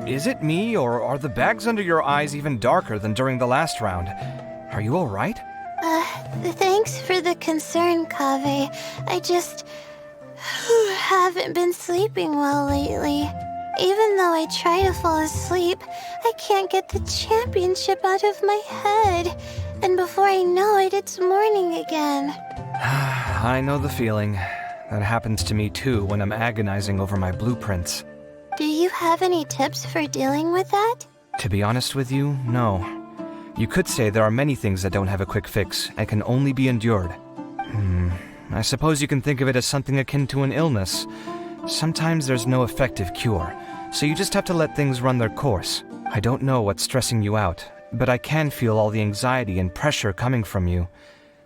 Is it me, or are the bags under your eyes even darker than during the last round? Are you alright? Thanks for the concern, Kaveh. I just haven't been sleeping well lately. Even though I try to fall asleep, I can't get the championship out of my head. And before I know it, it's morning again. I know the feeling. That happens to me too when I'm agonizing over my blueprints. Do you have any tips for dealing with that? To be honest with you, no. You could say there are many things that don't have a quick fix and can only be endured. I suppose you can think of it as something akin to an illness. Sometimes there's no effective cure, so you just have to let things run their course. I don't know what's stressing you out, but I can feel all the anxiety and pressure coming from you.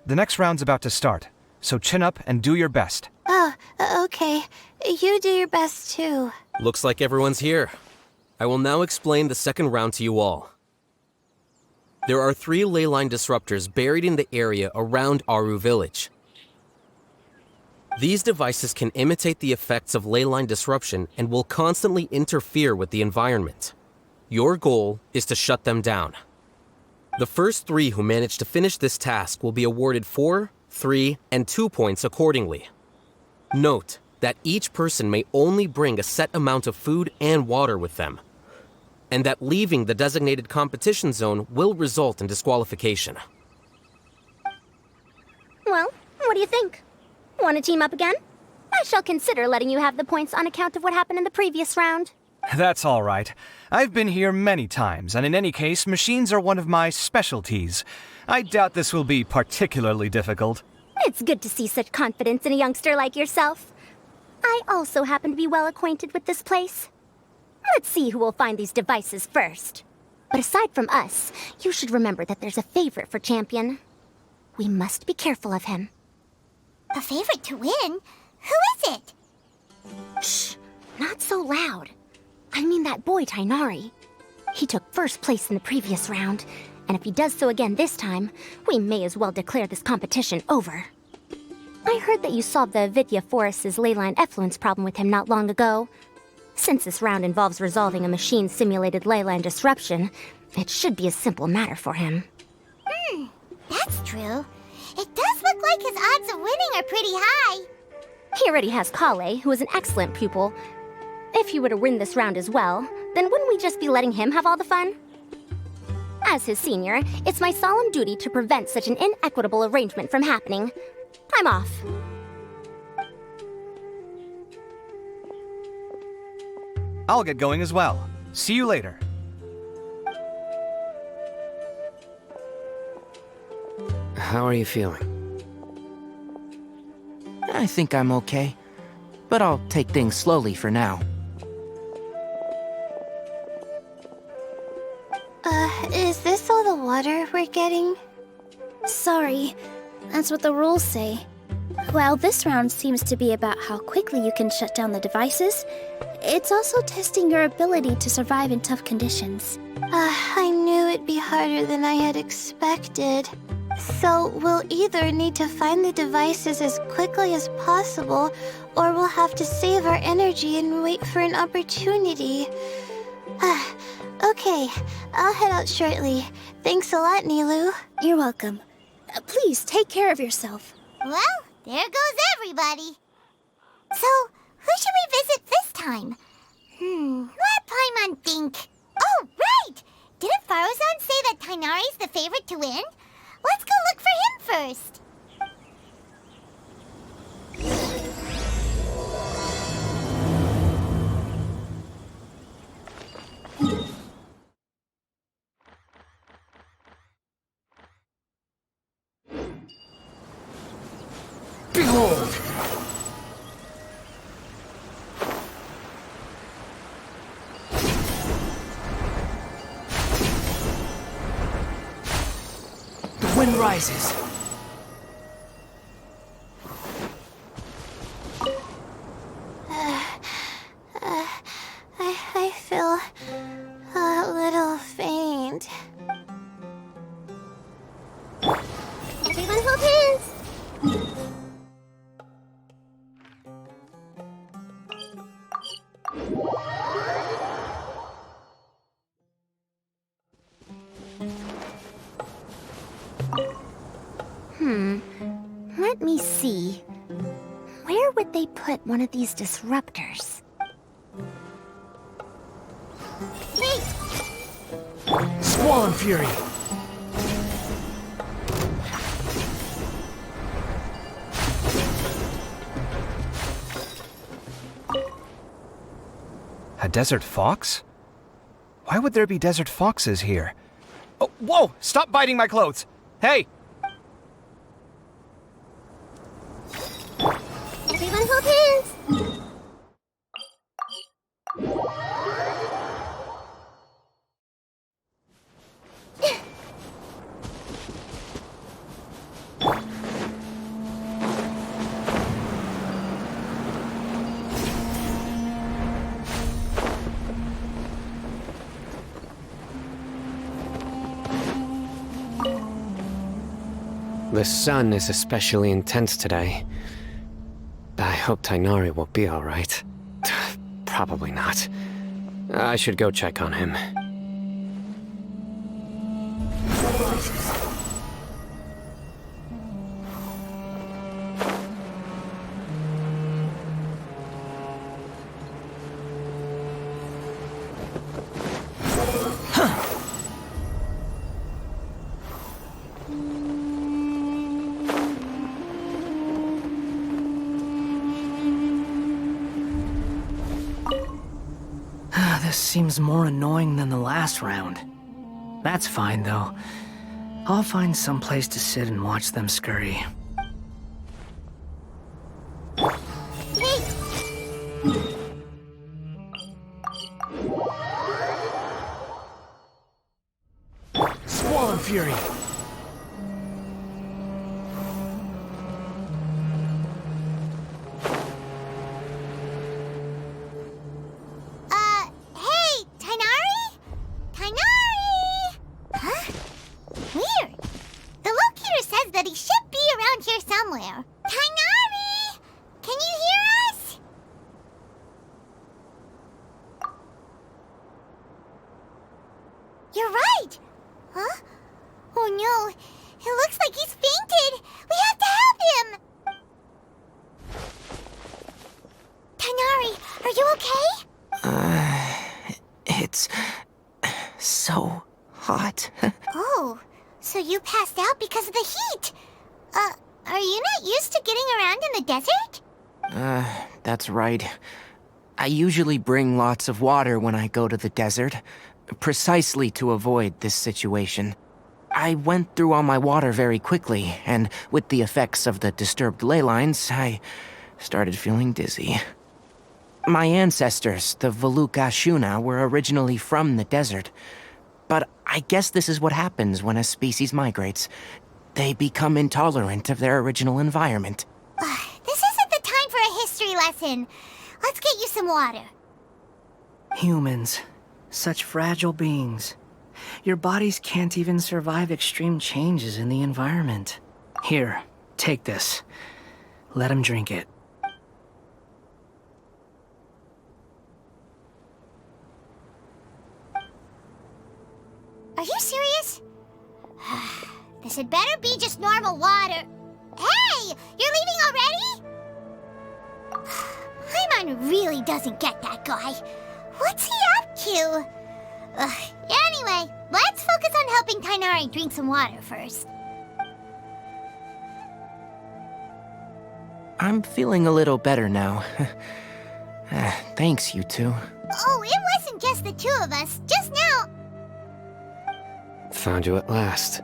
The next round's about to start, so chin up and do your best. Oh, okay. You do your best too. Looks like everyone's here. I will now explain the second round to you all. There are 3 ley line disruptors buried in the area around Aru Village. These devices can imitate the effects of ley line disruption and will constantly interfere with the environment. Your goal is to shut them down. The first 3 who manage to finish this task will be awarded 4, 3, and 2 points accordingly. Note that each person may only bring a set amount of food and water with them, and that leaving the designated competition zone will result in disqualification. Well, what do you think? Want to team up again? I shall consider letting you have the points on account of what happened in the previous round. That's all right. I've been here many times, and in any case, machines are one of my specialties. I doubt this will be particularly difficult. It's good to see such confidence in a youngster like yourself. I also happen to be well acquainted with this place. Let's see who will find these devices first. But aside from us, you should remember that there's a favorite for Champion. We must be careful of him. A favorite to win? Who is it? Shh, not so loud. I mean that boy Tighnari. He took first place in the previous round, and if he does so again this time, we may as well declare this competition over. I heard that you solved the Avidya Forest's leyline effluence problem with him not long ago. Since this round involves resolving a machine-simulated leyline disruption, it should be a simple matter for him. That's true. It does look like his odds of winning are pretty high. He already has Kale, who is an excellent pupil. If he were to win this round as well, then wouldn't we just be letting him have all the fun? As his senior, it's my solemn duty to prevent such an inequitable arrangement from happening. I'm off. I'll get going as well. See you later. How are you feeling? I think I'm okay, but I'll take things slowly for now. Is this all the water we're getting? Sorry, that's what the rules say. While this round seems to be about how quickly you can shut down the devices, it's also testing your ability to survive in tough conditions. I knew it'd be harder than I had expected. So we'll either need to find the devices as quickly as possible, or we'll have to save our energy and wait for an opportunity. Okay, I'll head out shortly. Thanks a lot, Nilu. You're welcome. Please take care of yourself. Well, there goes everybody. So, who should we visit this time? Let Paimon think. Oh, right! Didn't Faruzan say that Tighnari's the favorite to win? Let's go look for him first. Behold! The wind rises. I feel a little faint. Everyone hold hands. Let me see. Where would they put one of these disruptors? Squall Fury! A desert fox? Why would there be desert foxes here? Oh, whoa! Stop biting my clothes! Hey! Everyone hold hands! The sun is especially intense today. I hope Tighnari will be alright. Probably not. I should go check on him. This seems more annoying than the last round. That's fine, though. I'll find some place to sit and watch them scurry. Squall Fury! Hey, Tighnari? Tighnari! Huh? Weird. The locator says that he should be around here somewhere. Tighnari! Can you hear us? You're right! Huh? Oh no, it looks like he's fainted! We have to help him! Tighnari, are you okay? It's so hot. Oh, so you passed out because of the heat? Are you not used to getting around in the desert? That's right. I usually bring lots of water when I go to the desert, precisely to avoid this situation. I went through all my water very quickly, and with the effects of the disturbed ley lines, I started feeling dizzy. My ancestors, the Valukashuna, were originally from the desert. But I guess this is what happens when a species migrates. They become intolerant of their original environment. This isn't the time for a history lesson. Let's get you some water. Humans, such fragile beings. Your bodies can't even survive extreme changes in the environment. Here, take this. Let him drink it. Are you serious? This had better be just normal water. Hey! You're leaving already? Paimon really doesn't get that guy. What's he up to? Anyway, let's focus on helping Tighnari drink some water first. I'm feeling a little better now. Thanks, you two. Oh, it wasn't just the two of us. Just now... Found you at last.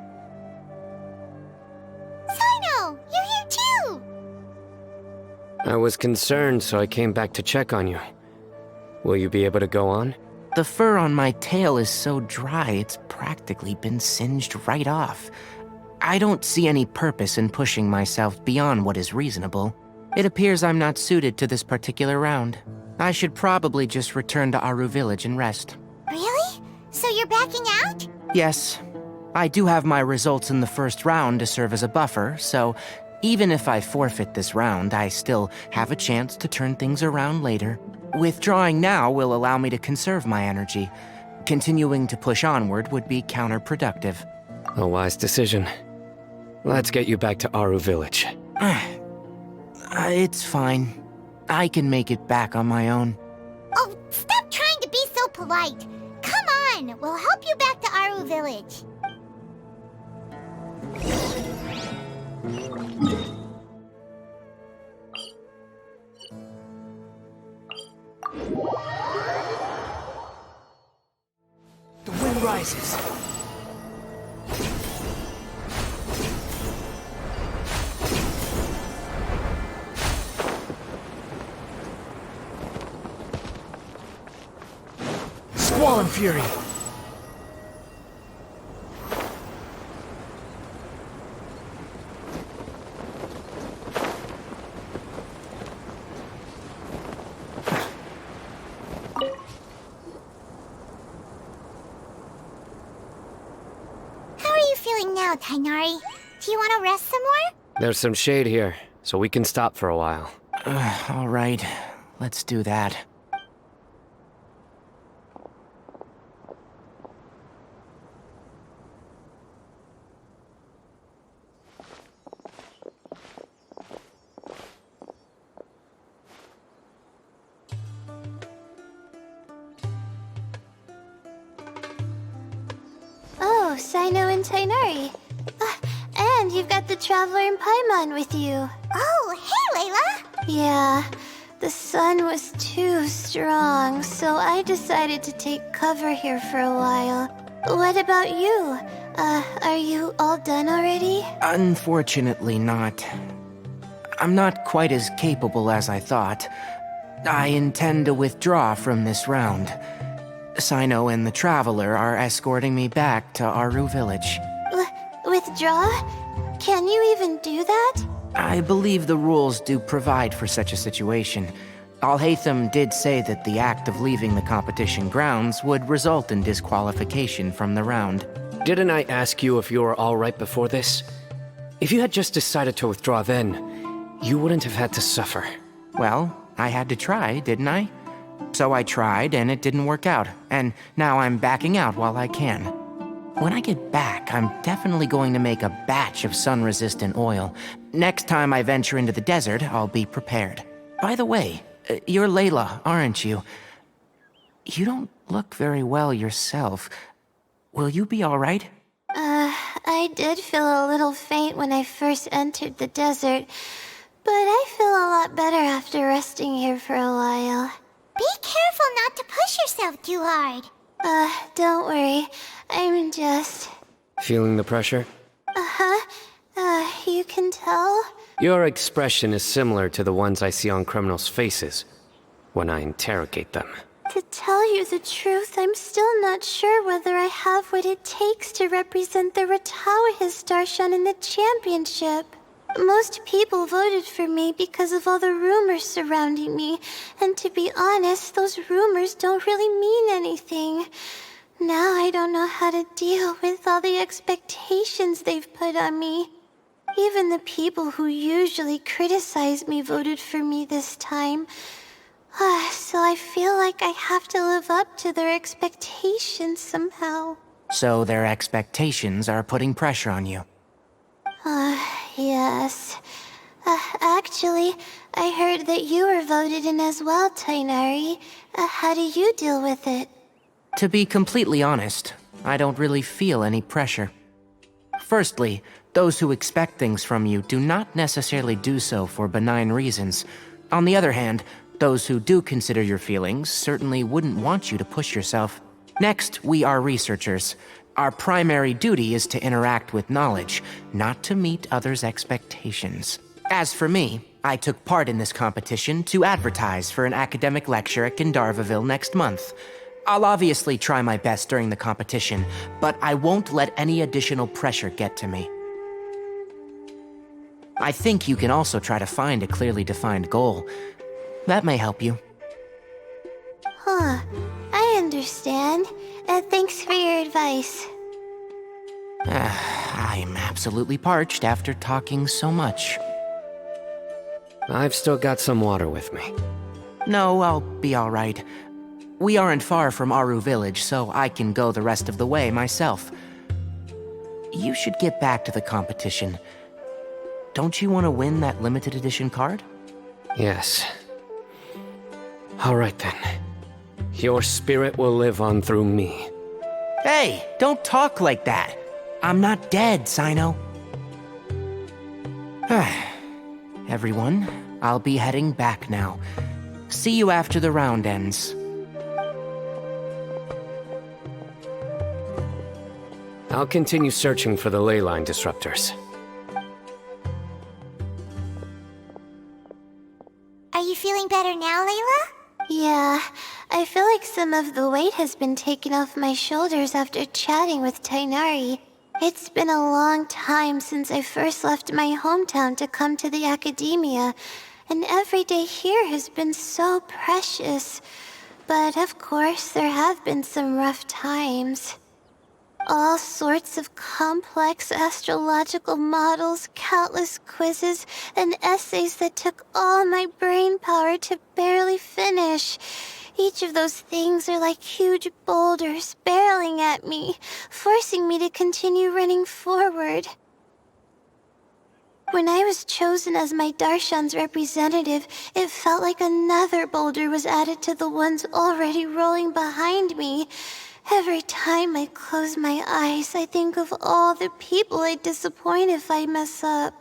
Cyno, you're here too! I was concerned, so I came back to check on you. Will you be able to go on? The fur on my tail is so dry, it's practically been singed right off. I don't see any purpose in pushing myself beyond what is reasonable. It appears I'm not suited to this particular round. I should probably just return to Aru Village and rest. Really? So you're backing out? Yes. I do have my results in the first round to serve as a buffer, so even if I forfeit this round, I still have a chance to turn things around later. Withdrawing now will allow me to conserve my energy. Continuing to push onward would be counterproductive. A wise decision. Let's get you back to Aru Village. It's fine. I can make it back on my own. Oh, stop trying to be so polite. Come on, we'll help you back to Aru Village. The wind rises. Squall and fury. How are you feeling now, Tainari? Do you want to rest some more? There's some shade here, so we can stop for a while. All right, let's do that. Oh, Cyno and Tainari. And you've got the Traveler and Paimon with you. Oh, hey, Layla! Yeah, the sun was too strong, so I decided to take cover here for a while. What about you? Are you all done already? Unfortunately not. I'm not quite as capable as I thought. I intend to withdraw from this round. Cyno and the Traveler are escorting me back to Aru Village. Withdraw? Can you even do that? I believe the rules do provide for such a situation. Alhaitham did say that the act of leaving the competition grounds would result in disqualification from the round. Didn't I ask you if you were alright before this? If you had just decided to withdraw then, you wouldn't have had to suffer. Well, I had to try, didn't I? So I tried, and it didn't work out, and now I'm backing out while I can. When I get back, I'm definitely going to make a batch of sun-resistant oil. Next time I venture into the desert, I'll be prepared. By the way, you're Layla, aren't you? You don't look very well yourself. Will you be all right? I did feel a little faint when I first entered the desert, but I feel a lot better after resting here for a while. Be careful not to push yourself too hard. Don't worry. I'm just... Feeling the pressure? You can tell? Your expression is similar to the ones I see on criminals' faces when I interrogate them. To tell you the truth, I'm still not sure whether I have what it takes to represent the Interdarshan in the championship. Most people voted for me because of all the rumors surrounding me, and to be honest, those rumors don't really mean anything. Now I don't know how to deal with all the expectations they've put on me. Even the people who usually criticize me voted for me this time. So I feel like I have to live up to their expectations somehow. So their expectations are putting pressure on you. Yes. Actually, I heard that you were voted in as well, Tainari. How do you deal with it? To be completely honest, I don't really feel any pressure. Firstly, those who expect things from you do not necessarily do so for benign reasons. On the other hand, those who do consider your feelings certainly wouldn't want you to push yourself. Next, we are researchers. Our primary duty is to interact with knowledge, not to meet others' expectations. As for me, I took part in this competition to advertise for an academic lecture at Gandharvaville next month. I'll obviously try my best during the competition, but I won't let any additional pressure get to me. I think you can also try to find a clearly defined goal. That may help you. I understand. Thanks for your advice. I'm absolutely parched after talking so much. I've still got some water with me. No, I'll be all right. We aren't far from Aru Village, so I can go the rest of the way myself. You should get back to the competition. don't you want to win that limited edition card? Yes. All right then. Your spirit will live on through me. Hey, don't talk like that. I'm not dead, Cyno. Everyone, I'll be heading back now. See you after the round ends. I'll continue searching for the ley line disruptors. Are you feeling better now, Layla? Yeah, I feel like some of the weight has been taken off my shoulders after chatting with Tighnari. It's been a long time since I first left my hometown to come to the academia, and every day here has been so precious. But of course, there have been some rough times. All sorts of complex astrological models, countless quizzes, and essays that took all my brain power to barely finish. Each of those things are like huge boulders barreling at me, forcing me to continue running forward. When I was chosen as my Darshan's representative, it felt like another boulder was added to the ones already rolling behind me. Every time I close my eyes, I think of all the people I'd disappoint if I mess up.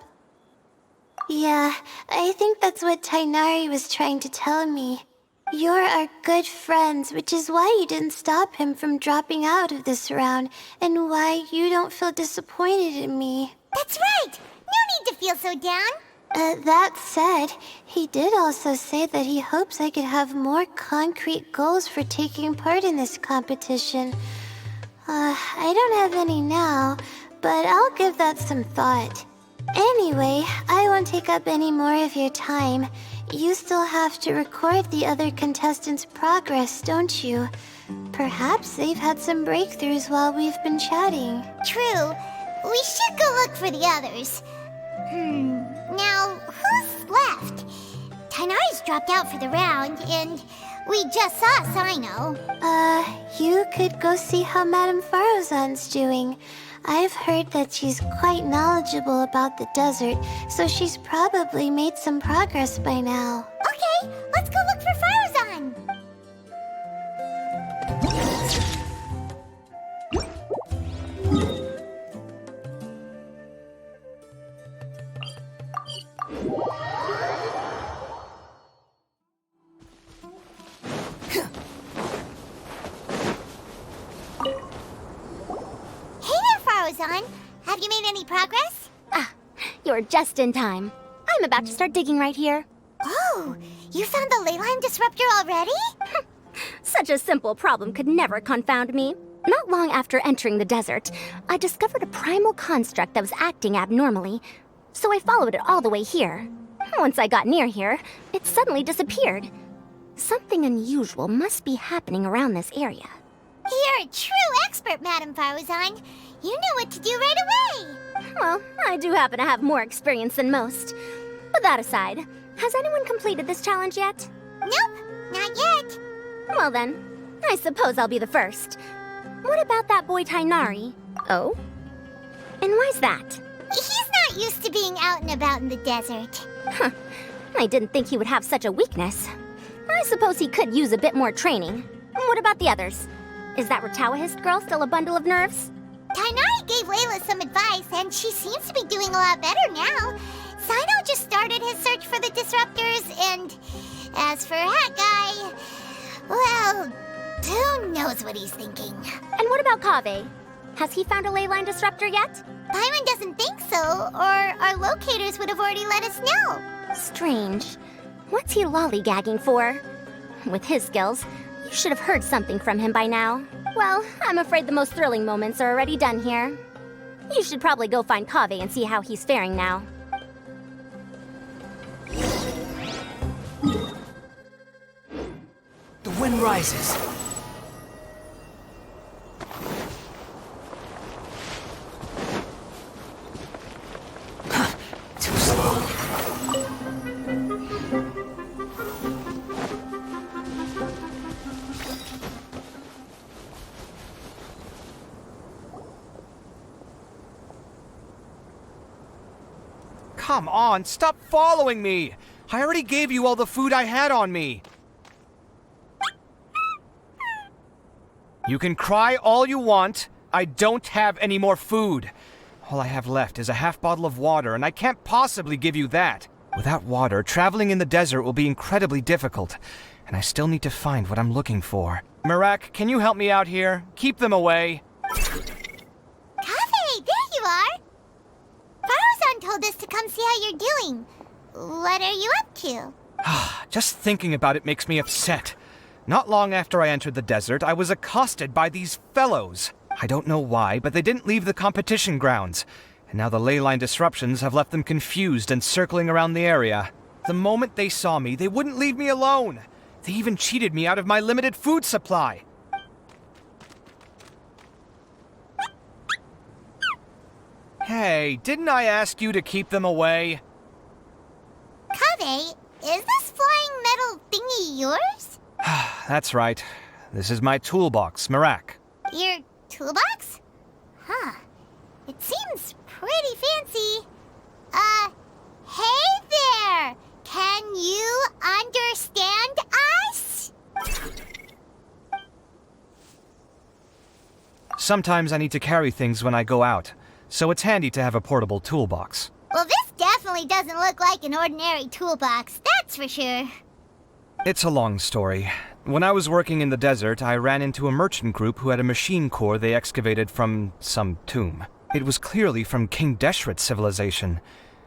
Yeah, I think that's what Tighnari was trying to tell me. You're our good friends, which is why you didn't stop him from dropping out of this round, and why you don't feel disappointed in me. That's right! No need to feel so down! That said, he did also say that he hopes I could have more concrete goals for taking part in this competition. I don't have any now, but I'll give that some thought. Anyway, I won't take up any more of your time. You still have to record the other contestants' progress, don't you? Perhaps they've had some breakthroughs while we've been chatting. True. We should go look for the others. Now, who's left? Tighnari's dropped out for the round, and we just saw Cyno. You could go see how Madame Faruzan's doing. I've heard that she's quite knowledgeable about the desert, so she's probably made some progress by now. Okay, let's go look for Faruzan! Faruzan, have you made any progress? You're just in time. I'm about to start digging right here. Oh, you found the ley line disruptor already? Such a simple problem could never confound me. Not long after entering the desert, I discovered a primal construct that was acting abnormally, so I followed it all the way here. Once I got near here, it suddenly disappeared. Something unusual must be happening around this area. You're a true expert, Madame Faruzan. You knew what to do right away. Well, I do happen to have more experience than most. But that aside, has anyone completed this challenge yet? Nope, not yet. Well then, I suppose I'll be the first. What about that boy Tighnari? Oh? And why's that? He's not used to being out and about in the desert. Huh. I didn't think he would have such a weakness. I suppose he could use a bit more training. What about the others? Is that Ratawahist girl still a bundle of nerves? Tighnari gave Layla some advice, and she seems to be doing a lot better now. Cyno just started his search for the disruptors, and as for that guy, well, who knows what he's thinking. And what about Kaveh? Has he found a ley line disruptor yet? Paimon doesn't think so, or our locators would have already let us know. Strange. What's he lollygagging for? With his skills, you should have heard something from him by now. Well, I'm afraid the most thrilling moments are already done here. You should probably go find Kaveh and see how he's faring now. The wind rises. Too slow. Come on, stop following me! I already gave you all the food I had on me. You can cry all you want. I don't have any more food. All I have left is a half bottle of water, and I can't possibly give you that. Without water, traveling in the desert will be incredibly difficult, and I still need to find what I'm looking for. Merak, can you help me out here? Keep them away. Kaveh, there you are! Faruzan told us to come see how you're doing. What are you up to? Just thinking about it makes me upset. Not long after I entered the desert, I was accosted by these fellows. I don't know why, but they didn't leave the competition grounds. And now the ley line disruptions have left them confused and circling around the area. The moment they saw me, they wouldn't leave me alone. They even cheated me out of my limited food supply. Hey, didn't I ask you to keep them away? Kaveh, is this flying metal thingy yours? That's right. This is my toolbox, Merak. Your toolbox? Huh. It seems pretty fancy. Hey there! Can you understand us? Sometimes I need to carry things when I go out, so it's handy to have a portable toolbox. Well, this definitely doesn't look like an ordinary toolbox, that's for sure. It's a long story. When I was working in the desert, I ran into a merchant group who had a machine core they excavated from some tomb. It was clearly from King Deshret's civilization.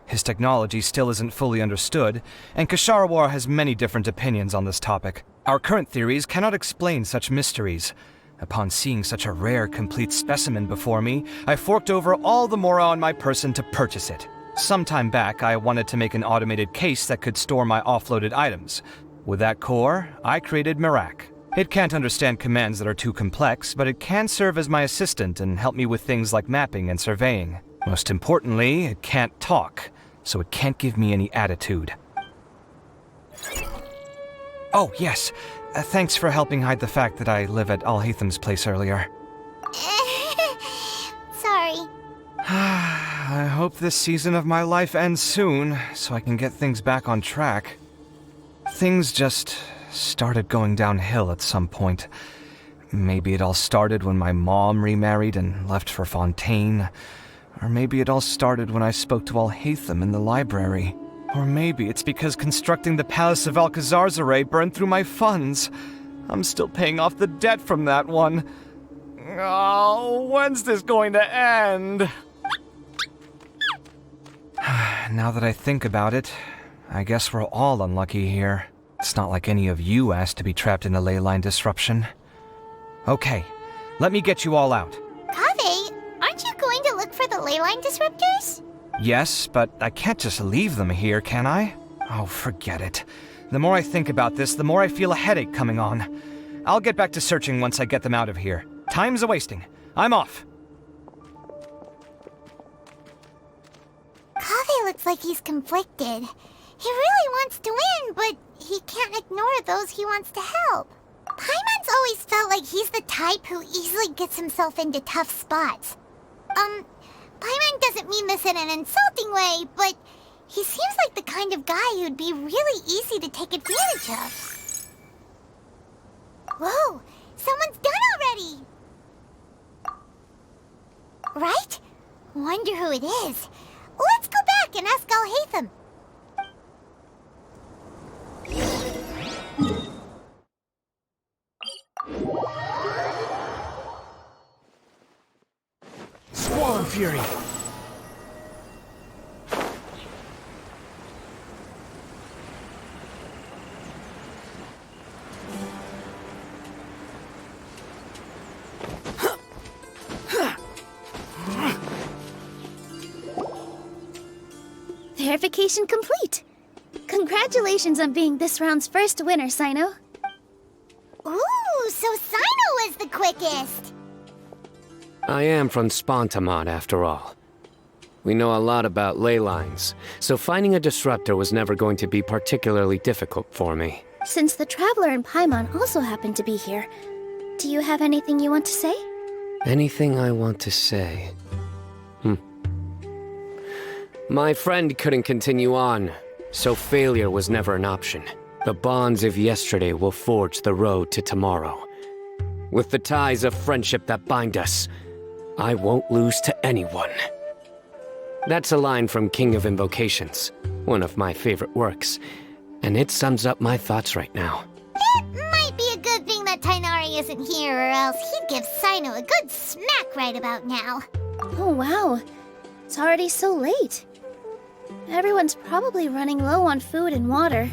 His technology still isn't fully understood, and Kasharawar has many different opinions on this topic. Our current theories cannot explain such mysteries. Upon seeing such a rare, complete specimen before me, I forked over all the mora on my person to purchase it. Some time back, I wanted to make an automated case that could store my offloaded items. With that core, I created Merak. It can't understand commands that are too complex, but it can serve as my assistant and help me with things like mapping and surveying. Most importantly, it can't talk, so it can't give me any attitude. Oh, yes. Thanks for helping hide the fact that I live at Alhatham's place earlier. Sorry. I hope this season of my life ends soon, so I can get things back on track. Things just started going downhill at some point. Maybe it all started when my mom remarried and left for Fontaine. Or maybe it all started when I spoke to Alhatham in the library. Or maybe it's because constructing the Palace of Alcazarzaray burned through my funds. I'm still paying off the debt from that one. Oh, when's this going to end? Now that I think about it, I guess we're all unlucky here. It's not like any of you asked to be trapped in a ley line disruption. Okay, let me get you all out. Kaveh, aren't you going to look for the ley line disruptors? Yes, but I can't just leave them here, can I? Oh, forget it. The more I think about this, the more I feel a headache coming on. I'll get back to searching once I get them out of here. Time's a-wasting. I'm off. Kaveh looks like he's conflicted. He really wants to win, but he can't ignore those he wants to help. Paimon's always felt like he's the type who easily gets himself into tough spots. Paimon doesn't mean this in an insulting way, but he seems like the kind of guy who'd be really easy to take advantage of. Whoa! Someone's done already! Right? Wonder who it is. Let's go back and ask Alhatham. Squall and Fury! Verification complete. Congratulations on being this round's first winner, Cyno. Ooh, so Cyno was the quickest! I am from Spontamod, after all. We know a lot about ley lines, so finding a disruptor was never going to be particularly difficult for me. Since the Traveler and Paimon also happen to be here, do you have anything you want to say? My friend couldn't continue on, so failure was never an option. The bonds of yesterday will forge the road to tomorrow. With the ties of friendship that bind us, I won't lose to anyone. That's a line from King of Invocations, one of my favorite works, and it sums up my thoughts right now. It might be a good thing that Tighnari isn't here, or else he'd give Cyno a good smack right about now. Oh wow, it's already so late. Everyone's probably running low on food and water.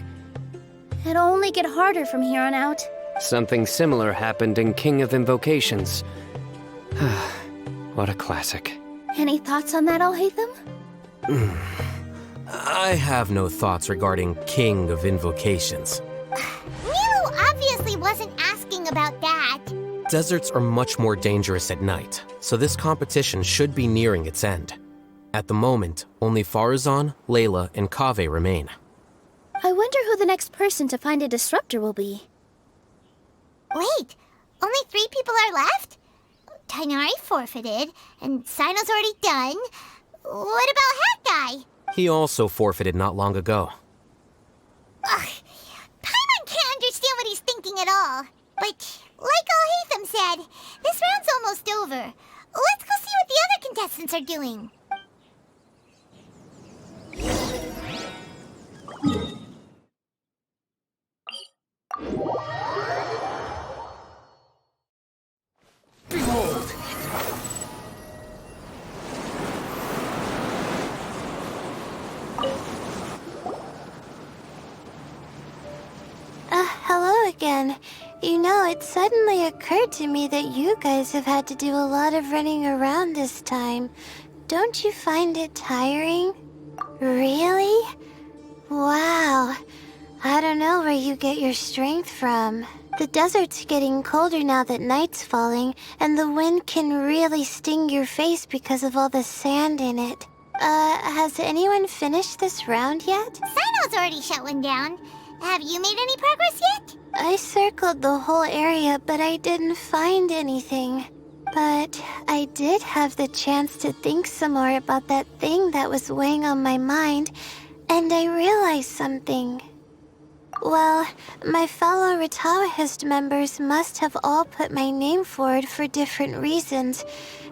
It'll only get harder from here on out. Something similar happened in King of Invocations. What a classic. Any thoughts on that, Alhaitham? I have no thoughts regarding King of Invocations. Milu obviously wasn't asking about that. Deserts are much more dangerous at night, so this competition should be nearing its end. At the moment, only Faruzan, Layla, and Kaveh remain. I wonder who the next person to find a disruptor will be. Wait, only 3 people are left? Tighnari forfeited, and Cyno's already done. What about Hat Guy? He also forfeited not long ago. Ugh, Paimon can't understand what he's thinking at all. But, like Alhaitham said, this round's almost over. Let's go see what the other contestants are doing. Behold! Hello again. You know, it suddenly occurred to me that you guys have had to do a lot of running around this time. Don't you find it tiring? Really? Wow. I don't know where you get your strength from. The desert's getting colder now that night's falling, and the wind can really sting your face because of all the sand in it. Has anyone finished this round yet? Cyno's already shut one down. Have you made any progress yet? I circled the whole area, but I didn't find anything. But I did have the chance to think some more about that thing that was weighing on my mind, and I realized something. Well, my fellow Retawahist members must have all put my name forward for different reasons,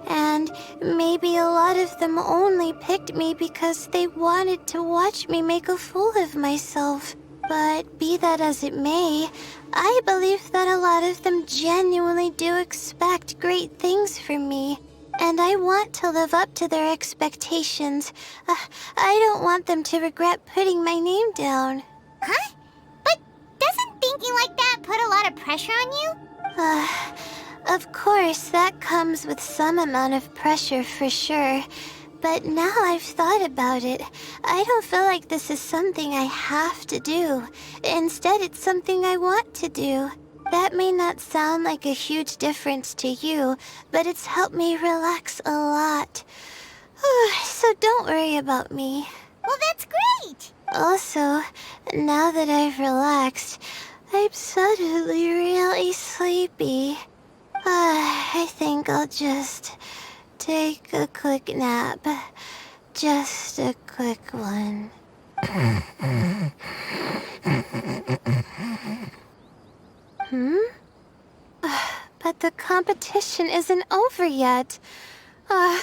and maybe a lot of them only picked me because they wanted to watch me make a fool of myself. But be that as it may, I believe that a lot of them genuinely do expect great things from me, and I want to live up to their expectations. I don't want them to regret putting my name down. Huh? But doesn't thinking like that put a lot of pressure on you? Of course, that comes with some amount of pressure for sure. But now I've thought about it, I don't feel like this is something I have to do. Instead, it's something I want to do. That may not sound like a huge difference to you, but it's helped me relax a lot. So don't worry about me. Well, that's great! Also, now that I've relaxed, I'm suddenly really sleepy. I think I'll just take a quick nap. Just a quick one. But the competition isn't over yet. Oh,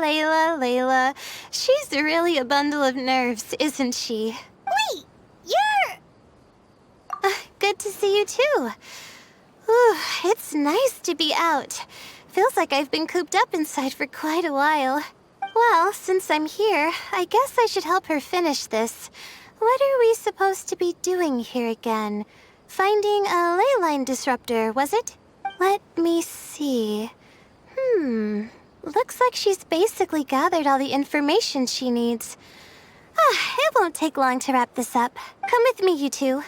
Layla. She's really a bundle of nerves, isn't she? Wait, you're... Good to see you too. Ooh, it's nice to be out. Feels like I've been cooped up inside for quite a while. Well, since I'm here, I guess I should help her finish this. What are we supposed to be doing here again? Finding a ley line disruptor, was it? Let me see. Looks like she's basically gathered all the information she needs. It won't take long to wrap this up. Come with me, you two.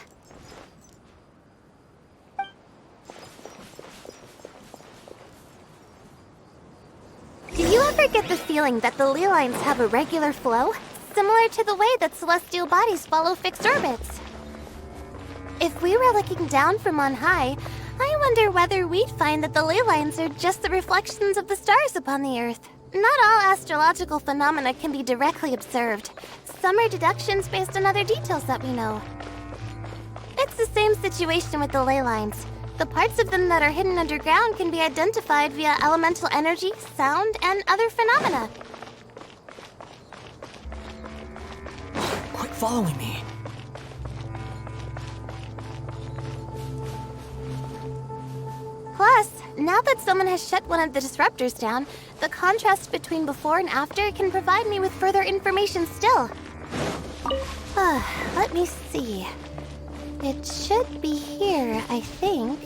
Do you ever get the feeling that the ley lines have a regular flow? Similar to the way that celestial bodies follow fixed orbits. If we were looking down from on high, I wonder whether we'd find that the ley lines are just the reflections of the stars upon the Earth. not all astrological phenomena can be directly observed. Some are deductions based on other details that we know. It's the same situation with the ley lines. The parts of them that are hidden underground can be identified via elemental energy, sound, and other phenomena. Quit following me. Plus, now that someone has shut one of the disruptors down, the contrast between before and after can provide me with further information still. Let me see. It should be here, I think.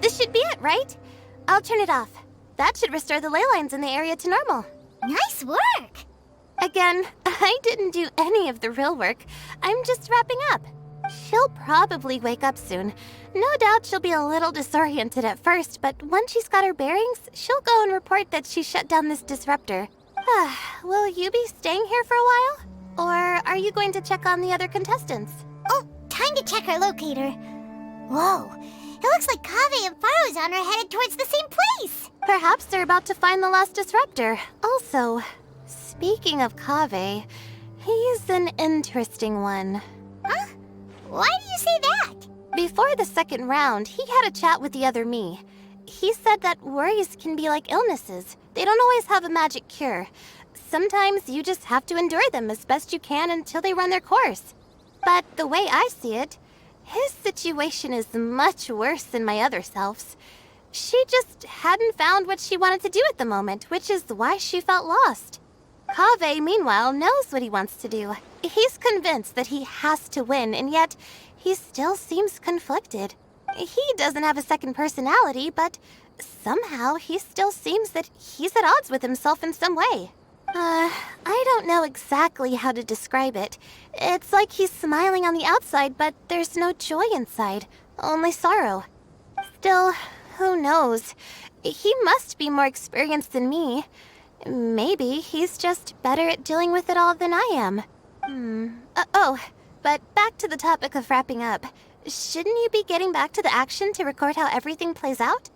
This should be it, right? I'll turn it off. That should restore the ley lines in the area to normal. Nice work! Again, I didn't do any of the real work. I'm just wrapping up. She'll probably wake up soon. No doubt she'll be a little disoriented at first, but once she's got her bearings, she'll go and report that she shut down this disruptor. Will you be staying here for a while? Or are you going to check on the other contestants? Oh, time to check our locator. Whoa, it looks like Kaveh and Faruzan are headed towards the same place. Perhaps they're about to find the last disruptor. Also, speaking of Kaveh, he's an interesting one. Huh? Why do you say that? Before the second round, he had a chat with the other me. He said that worries can be like illnesses. They don't always have a magic cure. Sometimes you just have to endure them as best you can until they run their course. But the way I see it, his situation is much worse than my other self's. She just hadn't found what she wanted to do at the moment, which is why she felt lost. Kaveh, meanwhile, knows what he wants to do. He's convinced that he has to win, and yet he still seems conflicted. He doesn't have a second personality, but somehow he still seems that he's at odds with himself in some way. I don't know exactly how to describe it. It's like he's smiling on the outside, but there's no joy inside, only sorrow. Still, who knows? He must be more experienced than me. Maybe he's just better at dealing with it all than I am. But back to the topic of wrapping up. Shouldn't you be getting back to the action to record how everything plays out?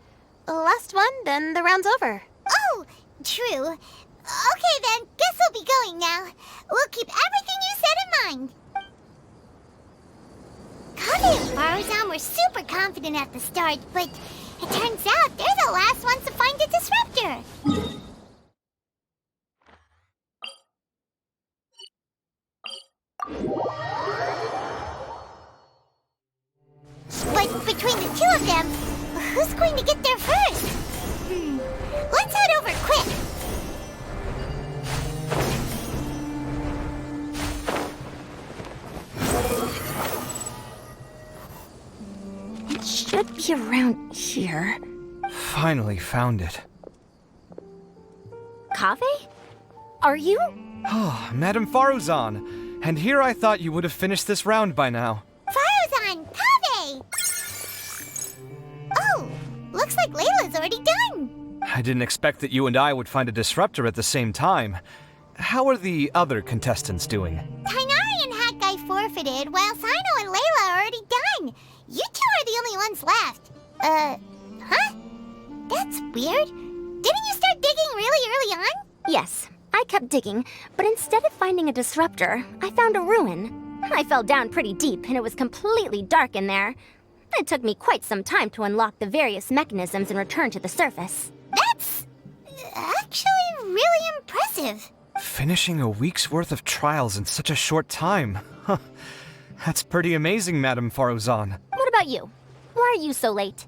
Last one, then the round's over. Oh, true. Okay then, guess we'll be going now. We'll keep everything you said in mind. Kaveh and Faruzan were super confident at the start, but it turns out they're the last ones to find a disruptor. But between the two of them, who's going to get there first? Let's head over quick. It should be around here. Finally found it. Kaveh? Are you? Oh, Madame Faruzan. And here I thought you would have finished this round by now. Faruzan! Kaveh! Oh, looks like Layla's already done. I didn't expect that you and I would find a disruptor at the same time. How are the other contestants doing? Tighnari and Hat Guy forfeited, while Cyno and Layla are already done. You two are the only ones left. Huh? That's weird. Didn't you start digging really early on? Yes, I kept digging, but instead of finding a disruptor, I found a ruin. I fell down pretty deep, and it was completely dark in there. It took me quite some time to unlock the various mechanisms and return to the surface. That's actually really impressive. Finishing a week's worth of trials in such a short time. Huh. That's pretty amazing, Madame Faruzan. What about you? Why are you so late?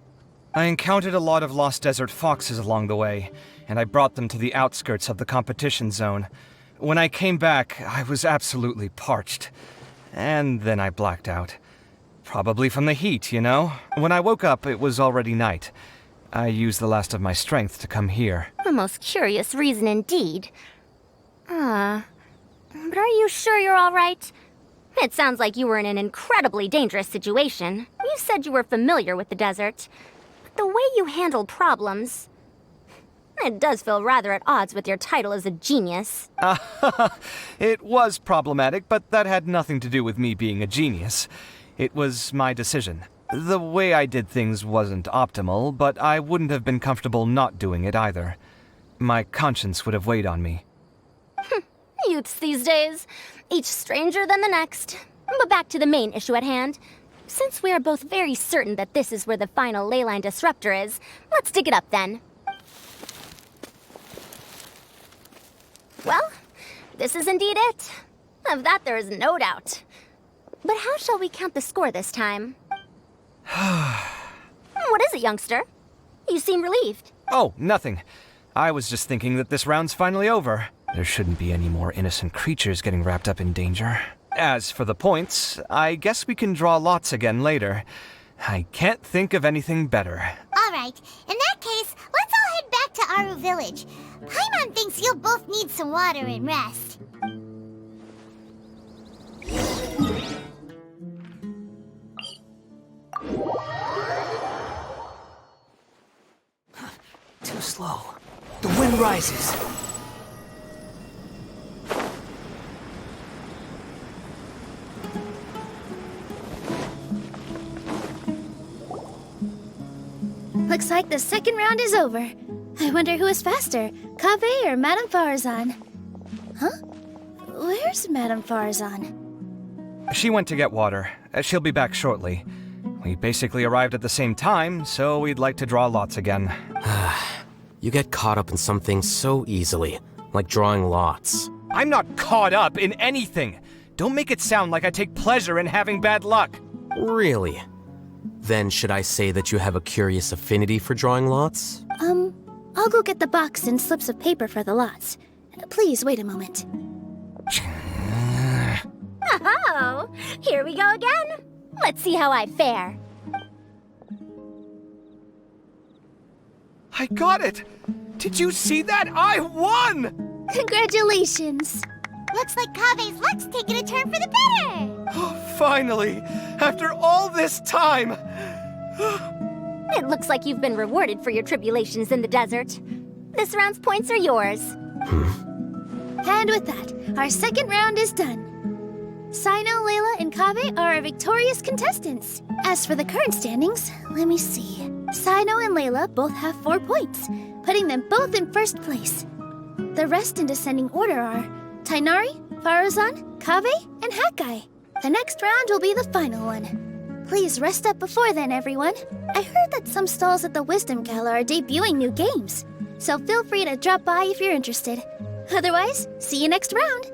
I encountered a lot of lost desert foxes along the way, and I brought them to the outskirts of the competition zone. When I came back, I was absolutely parched. And then I blacked out. Probably from the heat, you know? When I woke up, it was already night. I used the last of my strength to come here. A most curious reason indeed. But are you sure you're all right? It sounds like you were in an incredibly dangerous situation. You said you were familiar with the desert. But the way you handled problems... It does feel rather at odds with your title as a genius. It was problematic, but that had nothing to do with me being a genius. It was my decision. The way I did things wasn't optimal, but I wouldn't have been comfortable not doing it either. My conscience would have weighed on me. Youths these days, each stranger than the next. But back to the main issue at hand. Since we are both very certain that this is where the final leyline disruptor is, let's dig it up then. Well, this is indeed it. Of that there is no doubt. But how shall we count the score this time? What is it, youngster? You seem relieved. Oh, nothing. I was just thinking that this round's finally over. There shouldn't be any more innocent creatures getting wrapped up in danger. As for the points, I guess we can draw lots again later. I can't think of anything better. Alright, in that case, let's all head back to Aru Village. Paimon thinks you'll both need some water and rest. Too slow. The wind rises. Looks like the second round is over. I wonder who is faster, Kaveh or Madame Faruzan? Huh? Where's Madame Faruzan? She went to get water. She'll be back shortly. We basically arrived at the same time, so we'd like to draw lots again. You get caught up in something so easily, like drawing lots. I'm not caught up in anything! Don't make it sound like I take pleasure in having bad luck! Really? Then should I say that you have a curious affinity for drawing lots? I'll go get the box and slips of paper for the lots. Please wait a moment. Oh, here we go again. Let's see how I fare. I got it! Did you see that? I won! Congratulations! Looks like Kaveh's luck's taking a turn for the better! Finally! After all this time! It looks like you've been rewarded for your tribulations in the desert. This round's points are yours. And with that, our second round is done. Cyno, Layla, and Kaveh are our victorious contestants. As for the current standings, let me see. Cyno and Layla both have 4 points, putting them both in first place. The rest in descending order are Tighnari, Faruzan, Kaveh, and Hakai. The next round will be the final one. Please rest up before then, everyone. I heard that some stalls at the Wisdom Gala are debuting new games, so feel free to drop by if you're interested. Otherwise, see you next round.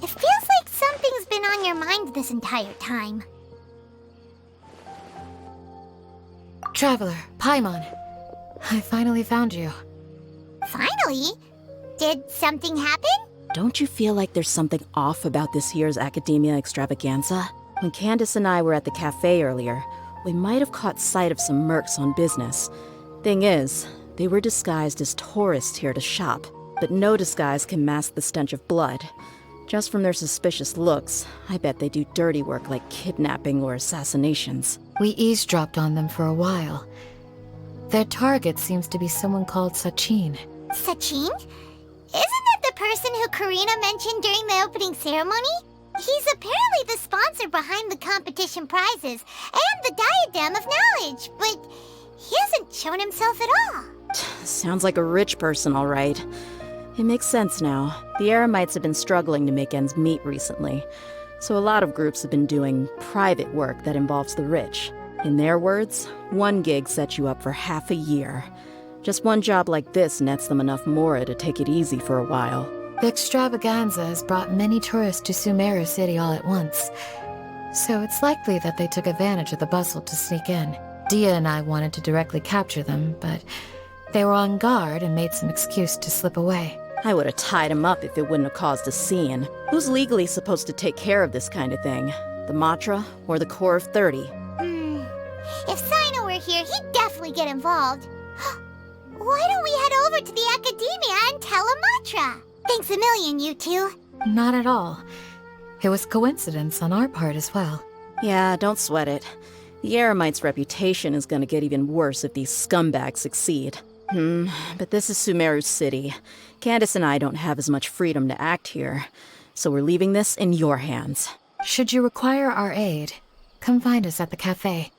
It feels like something's been on your mind this entire time. Traveler, Paimon. I finally found you. Finally? Did something happen? Don't you feel like there's something off about this year's Academia Extravaganza? When Candace and I were at the cafe earlier, we might have caught sight of some mercs on business. Thing is, they were disguised as tourists here to shop, but no disguise can mask the stench of blood. Just from their suspicious looks, I bet they do dirty work like kidnapping or assassinations. We eavesdropped on them for a while. Their target seems to be someone called Sachin. Sachin? Isn't that the person who Karina mentioned during the opening ceremony? He's apparently the sponsor behind the competition prizes and the Diadem of Knowledge, but he hasn't shown himself at all. Sounds like a rich person, all right. It makes sense now. The Eremites have been struggling to make ends meet recently, so a lot of groups have been doing private work that involves the rich. In their words, one gig sets you up for half a year. Just one job like this nets them enough mora to take it easy for a while. The extravaganza has brought many tourists to Sumeru City all at once, so it's likely that they took advantage of the bustle to sneak in. Dia and I wanted to directly capture them, but they were on guard and made some excuse to slip away. I would have tied him up if it wouldn't have caused a scene. Who's legally supposed to take care of this kind of thing? The Matra or the Corps of 30? If Cyno were here, he'd definitely get involved. Why don't we head over to the Academia and tell Amatra? Thanks a million, you two. Not at all. It was coincidence on our part as well. Yeah, don't sweat it. The Eremites' reputation is gonna get even worse if these scumbags succeed. But this is Sumeru City. Candace and I don't have as much freedom to act here. so we're leaving this in your hands. Should you require our aid, come find us at the cafe.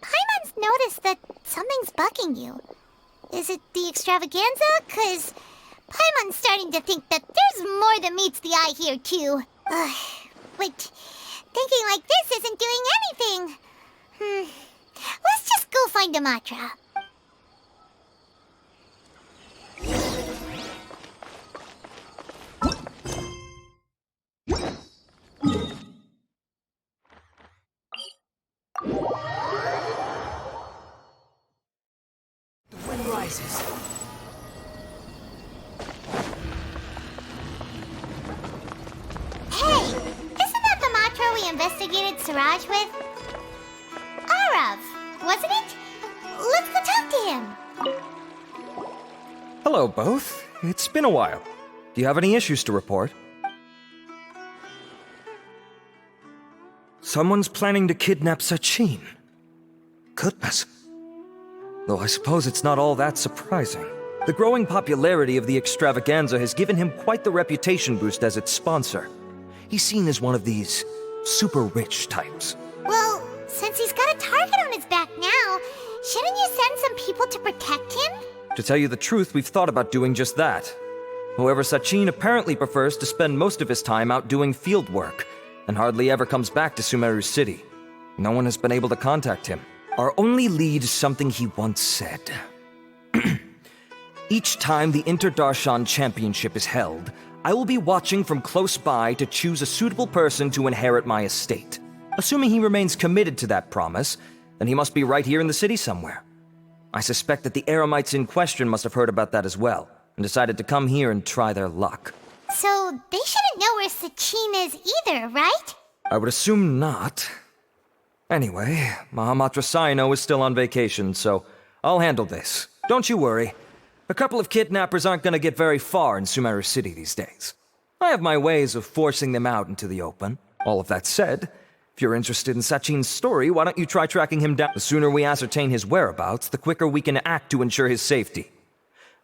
Paimon's noticed that something's bugging you. Is it the extravaganza? 'Cause Paimon's starting to think that there's more than meets the eye here, too. But thinking like this isn't doing anything. Let's just go find a mantra. The wind rises. Hey, isn't that the mantra we investigated Siraj with? Arav, wasn't it? Let's go talk to him. Hello, both. It's been a while. Do you have any issues to report? Someone's planning to kidnap Sachin. Goodness. Though I suppose it's not all that surprising. The growing popularity of the extravaganza has given him quite the reputation boost as its sponsor. He's seen as one of these super rich types. Well, since he's got a target on his back now, shouldn't you send some people to protect him? To tell you the truth, we've thought about doing just that. However, Sachin apparently prefers to spend most of his time out doing field work, and hardly ever comes back to Sumeru City. No one has been able to contact him. Our only lead is something he once said. Each time the Interdarshan Championship is held, I will be watching from close by to choose a suitable person to inherit my estate. Assuming he remains committed to that promise, then he must be right here in the city somewhere. I suspect that the Eremites in question must have heard about that as well, and decided to come here and try their luck. So they shouldn't know where Sachin is either, right? I would assume not. Anyway, Mahamatra Cyno is still on vacation, so I'll handle this. Don't you worry. A couple of kidnappers aren't gonna get very far in Sumeru City these days. I have my ways of forcing them out into the open. All of that said, if you're interested in Sachin's story, why don't you try tracking him down? The sooner we ascertain his whereabouts, the quicker we can act to ensure his safety.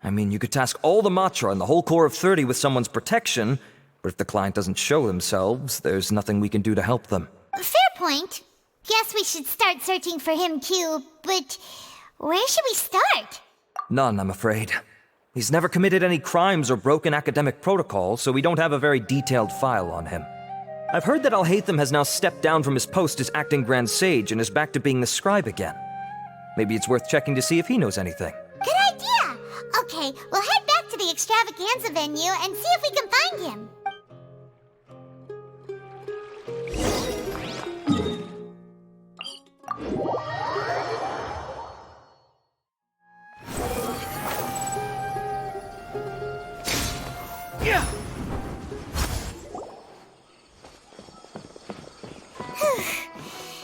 I mean, you could task all the Matra and the whole Corps of 30 with someone's protection, but if the client doesn't show themselves, there's nothing we can do to help them. Fair point. Guess we should start searching for him too, but where should we start? None, I'm afraid. He's never committed any crimes or broken academic protocol, so we don't have a very detailed file on him. I've heard that Alhaitham has now stepped down from his post as acting Grand Sage and is back to being the scribe again. Maybe it's worth checking to see if he knows anything. Good idea! Okay, we'll head back to the extravaganza venue and see if we can find him. Yeah.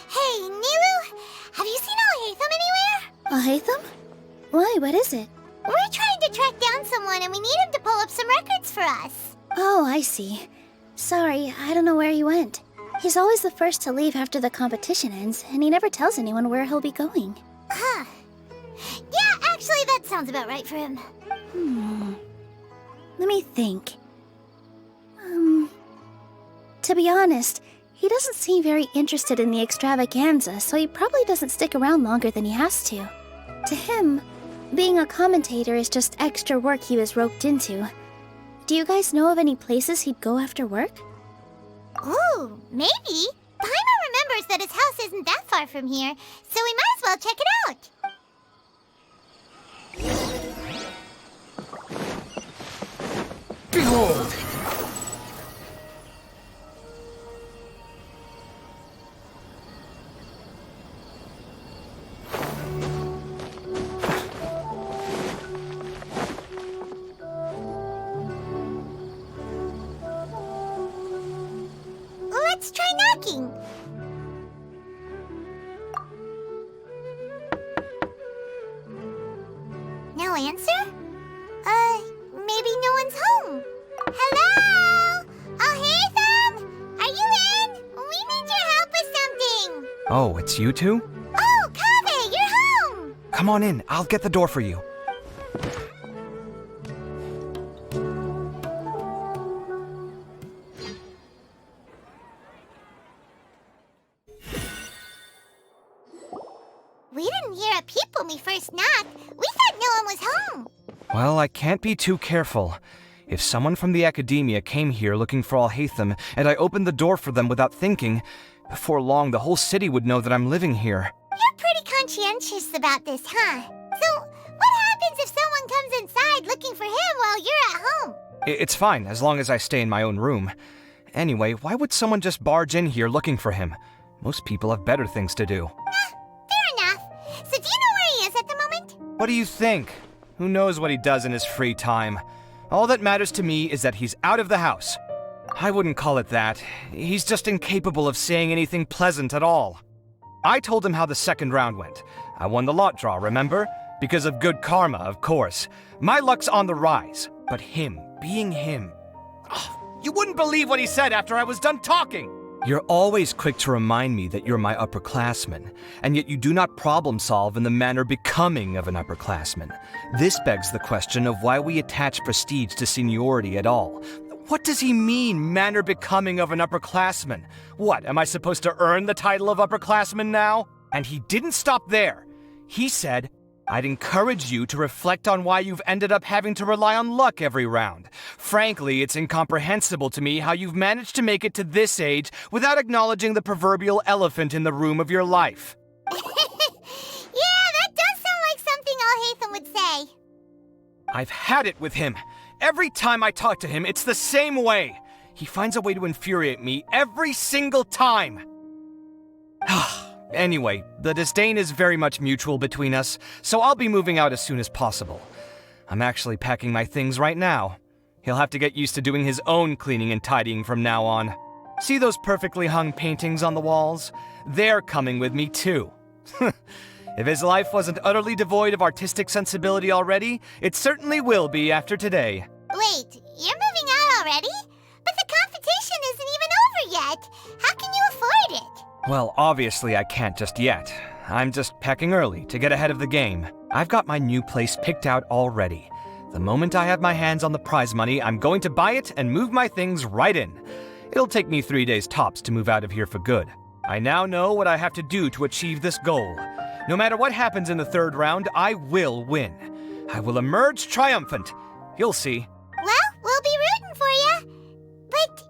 Hey, Nilu, have you seen Alhaitham anywhere? Alhaitham? Why, what is it? We're trying to track down someone and we need him to pull up some records for us. Oh, I see. Sorry, I don't know where he went. He's always the first to leave after the competition ends, and he never tells anyone where he'll be going. Huh. Yeah, actually, that sounds about right for him. Let me think. To be honest, he doesn't seem very interested in the extravaganza, so he probably doesn't stick around longer than he has to. To him, being a commentator is just extra work he was roped into. Do you guys know of any places he'd go after work? Ooh, maybe. Paimon remembers that his house isn't that far from here, so we might as well check it out. Behold! Let's try knocking. No answer? Maybe no one's home. Hello? Alhaitham? Are you in? We need your help with something. Oh, it's you two? Oh, Kaveh, you're home! Come on in, I'll get the door for you. We didn't hear a peep when we first knocked. We thought no one was home. Well, I can't be too careful. If someone from the Academia came here looking for Alhaitham, and I opened the door for them without thinking, before long the whole city would know that I'm living here. You're pretty conscientious about this, huh? So, what happens if someone comes inside looking for him while you're at home? It's fine, as long as I stay in my own room. Anyway, why would someone just barge in here looking for him? Most people have better things to do. Fair enough. So do you know where he is at the moment? What do you think? Who knows what he does in his free time? All that matters to me is that he's out of the house. I wouldn't call it that. He's just incapable of saying anything pleasant at all. I told him how the second round went. I won the lot draw, remember? Because of good karma, of course. My luck's on the rise. But him, being him... Oh, you wouldn't believe what he said after I was done talking! You're always quick to remind me that you're my upperclassman, and yet you do not problem solve in the manner becoming of an upperclassman. This begs the question of why we attach prestige to seniority at all. What does he mean, manner becoming of an upperclassman? What, am I supposed to earn the title of upperclassman now? And he didn't stop there. He said, I'd encourage you to reflect on why you've ended up having to rely on luck every round. Frankly, it's incomprehensible to me how you've managed to make it to this age without acknowledging the proverbial elephant in the room of your life. Yeah, that does sound like something Alhaitham would say. I've had it with him. Every time I talk to him, it's the same way. He finds a way to infuriate me every single time. Anyway, the disdain is very much mutual between us, so I'll be moving out as soon as possible. I'm actually packing my things right now. He'll have to get used to doing his own cleaning and tidying from now on. See those perfectly hung paintings on the walls? They're coming with me too. If his life wasn't utterly devoid of artistic sensibility already, it certainly will be after today. Wait, you're moving out already? But the competition isn't even over yet. How can you afford it? Well, obviously I can't just yet. I'm just packing early to get ahead of the game. I've got my new place picked out already. The moment I have my hands on the prize money, I'm going to buy it and move my things right in. It'll take me 3 days tops to move out of here for good. I now know what I have to do to achieve this goal. No matter what happens in the third round, I will win. I will emerge triumphant. You'll see. Well, we'll be rooting for you. But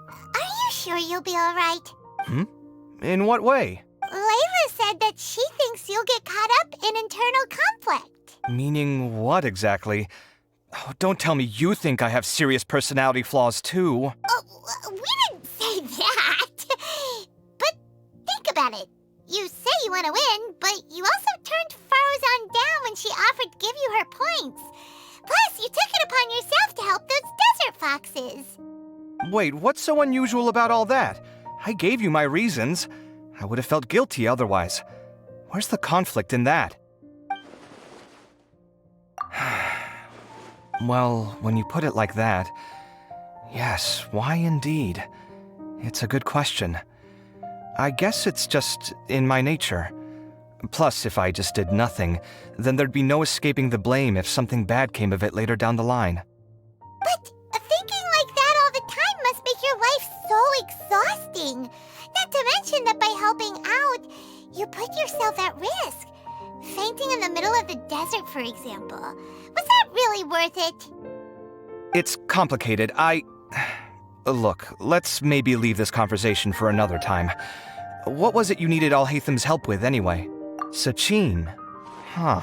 are you sure you'll be all right? In what way? Layla said that she thinks you'll get caught up in internal conflict. Meaning what exactly? Oh, don't tell me you think I have serious personality flaws too. Oh, we didn't say that. But think about it. You say you want to win, but you also turned Faruzan down when she offered to give you her points. Plus, you took it upon yourself to help those desert foxes. Wait, what's so unusual about all that? I gave you my reasons. I would have felt guilty otherwise. Where's the conflict in that? Well, when you put it like that, yes, why indeed? It's a good question. I guess it's just in my nature. Plus, if I just did nothing, then there'd be no escaping the blame if something bad came of it later down the line. But thinking like that all the time must make your life so exhausting. Not to mention that by helping out, you put yourself at risk. Fainting in the middle of the desert, for example. Was that really worth it? It's complicated. Look, let's maybe leave this conversation for another time. What was it you needed Alhaitham's help with, anyway? Sachin? Huh.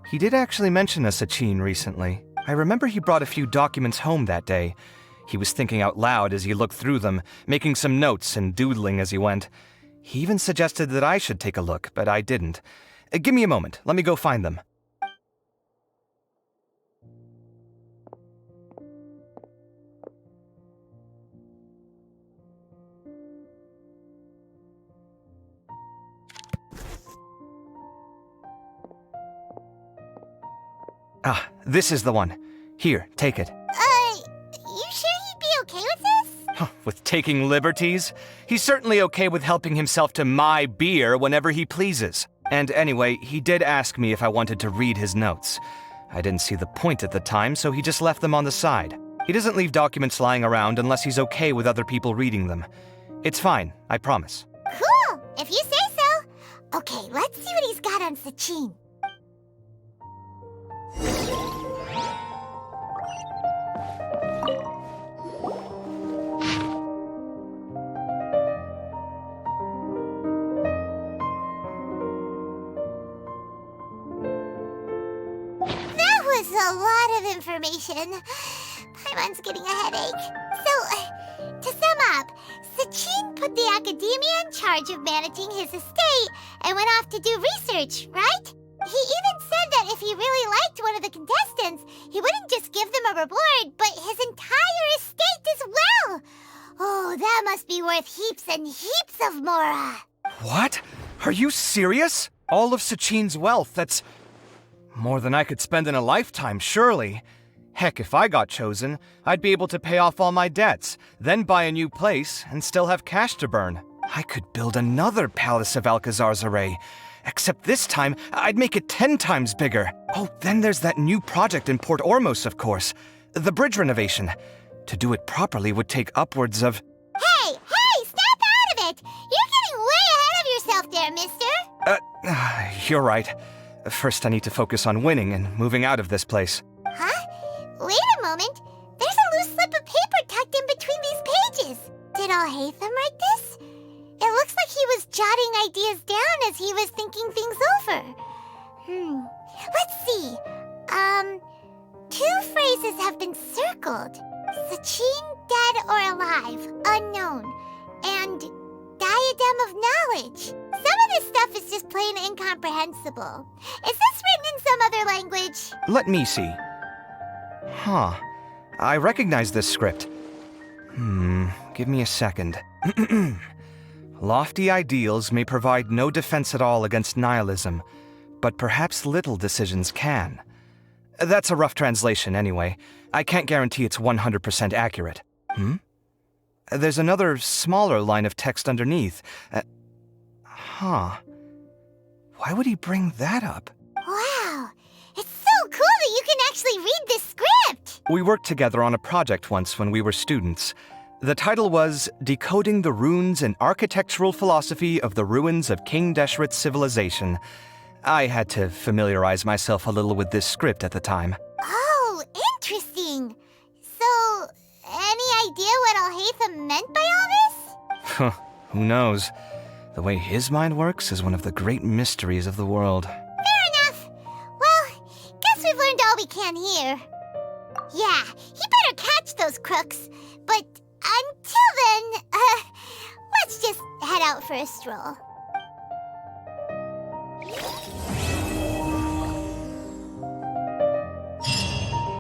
He did actually mention a Sachin recently. I remember he brought a few documents home that day. He was thinking out loud as he looked through them, making some notes and doodling as he went. He even suggested that I should take a look, but I didn't. Give me a moment. Let me go find them. Ah, this is the one. Here, take it. You sure he'd be okay with this? With taking liberties? He's certainly okay with helping himself to my beer whenever he pleases. And anyway, he did ask me if I wanted to read his notes. I didn't see the point at the time, so he just left them on the side. He doesn't leave documents lying around unless he's okay with other people reading them. It's fine, I promise. Cool, if you say so. Okay, let's see what he's got on Sachin. That was a lot of information. Paimon's getting a headache. So, to sum up, Sachin put the academia in charge of managing his estate and went off to do research, right? He even said that if he really liked one of the contestants, he wouldn't just give them a reward, but his entire estate as well. Oh, that must be worth heaps and heaps of mora. What? Are you serious? All of Sachin's wealth, that's more than I could spend in a lifetime, surely. Heck, if I got chosen, I'd be able to pay off all my debts, then buy a new place, and still have cash to burn. I could build another Palace of Alcazar's Array. Except this time, I'd make it 10 times bigger. Oh, then there's that new project in Port Ormos, of course. The bridge renovation. To do it properly would take upwards of... Hey, snap out of it! You're getting way ahead of yourself there, mister. You're right. First I need to focus on winning and moving out of this place. Huh? Wait a moment. There's a loose slip of paper tucked in between these pages. Did Alhaitham write this? It looks like he was jotting ideas down as he was thinking things over. Let's see. 2 phrases have been circled. Sachin, dead or alive, unknown. And diadem of knowledge. Some of this stuff is just plain incomprehensible. Is this written in some other language? Let me see. Huh. I recognize this script. Give me a second. Lofty ideals may provide no defense at all against nihilism, but perhaps little decisions can. That's a rough translation anyway. I can't guarantee it's 100% accurate. There's another smaller line of text underneath. Why would he bring that up? Wow, it's so cool that you can actually read this script! We worked together on a project once when we were students. The title was Decoding the Runes and Architectural Philosophy of the Ruins of King Deshret's Civilization. I had to familiarize myself a little with this script at the time. Oh, interesting. So, any idea what Alhaitham meant by all this? Who knows? The way his mind works is one of the great mysteries of the world. Fair enough. Well, guess we've learned all we can here. Yeah, he better catch those crooks. But until then, let's just head out for a stroll.